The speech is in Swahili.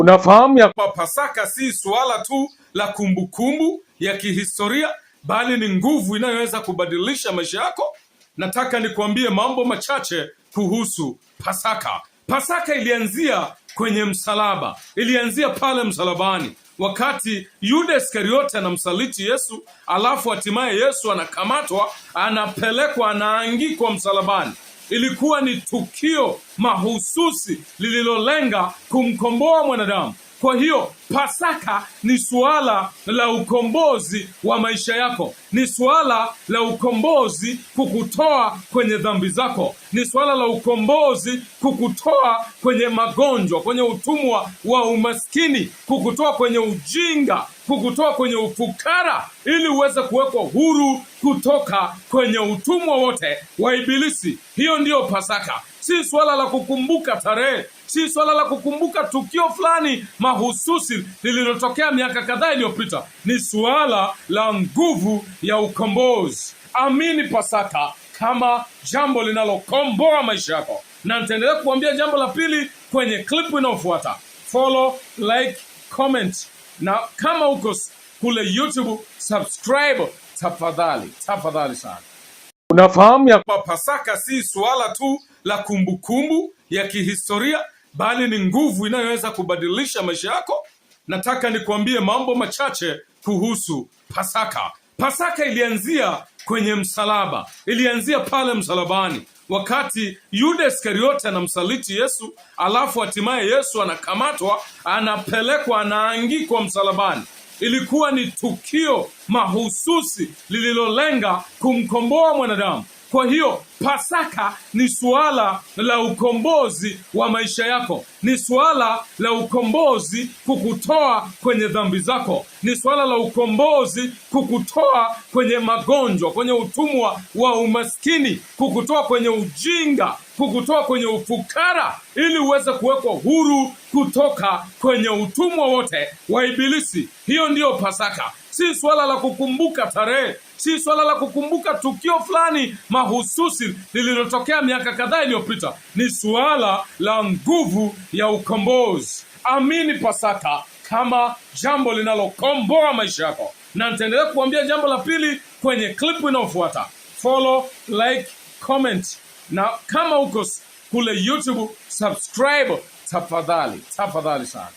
Unafahamu ya kwamba Pasaka si suala tu la kumbukumbu ya kihistoria, bali ni nguvu inayoweza kubadilisha maisha yako. Nataka nikuambie mambo machache kuhusu Pasaka. Pasaka ilianzia kwenye msalaba, ilianzia pale msalabani, wakati Yuda Iskariote anamsaliti Yesu, alafu hatimaye Yesu anakamatwa, anapelekwa, anaangikwa msalabani. Ilikuwa ni tukio mahususi lililolenga kumkomboa mwanadamu. Kwa hiyo Pasaka ni suala la ukombozi wa maisha yako, ni suala la ukombozi kukutoa kwenye dhambi zako, ni suala la ukombozi kukutoa kwenye magonjwa, kwenye utumwa wa umaskini, kukutoa kwenye ujinga, kukutoa kwenye ufukara, ili uweze kuwekwa huru kutoka kwenye utumwa wote wa Ibilisi. Hiyo ndiyo Pasaka. Si swala la kukumbuka tarehe, si swala la kukumbuka tukio fulani mahususi lililotokea miaka kadhaa iliyopita. Ni swala la nguvu ya ukombozi. Amini Pasaka kama jambo linalokomboa maisha yako. Na nitaendelea kuambia jambo la pili kwenye clip inayofuata. Follow, like, comment. Na kama uko kule YouTube, subscribe tafadhali sana. Unafahamu ya kwamba Pasaka si suala tu la kumbukumbu ya kihistoria, bali ni nguvu inayoweza kubadilisha maisha yako. Nataka nikuambie mambo machache kuhusu Pasaka. Pasaka ilianzia kwenye msalaba, ilianzia pale msalabani, wakati Yuda Iskariote anamsaliti Yesu, alafu hatimaye Yesu anakamatwa, anapelekwa, anaangikwa msalabani. Ilikuwa ni tukio mahususi lililolenga kumkomboa mwanadamu. Kwa hiyo Pasaka ni suala la ukombozi wa maisha yako, ni suala la ukombozi kukutoa kwenye dhambi zako, ni suala la ukombozi kukutoa kwenye magonjwa, kwenye utumwa wa umaskini, kukutoa kwenye ujinga, kukutoa kwenye ufukara, ili uweze kuwekwa huru kutoka kwenye utumwa wote wa Ibilisi. Hiyo ndiyo Pasaka. Si swala la kukumbuka tarehe, si swala la kukumbuka tukio fulani mahususi lililotokea miaka kadhaa iliyopita. Ni swala la nguvu ya ukombozi. Amini Pasaka kama jambo linalokomboa maisha yako. Na nitaendelea kuambia jambo la pili kwenye clip inayofuata. Follow, like, comment. Na kama uko kule YouTube, subscribe tafadhali sana.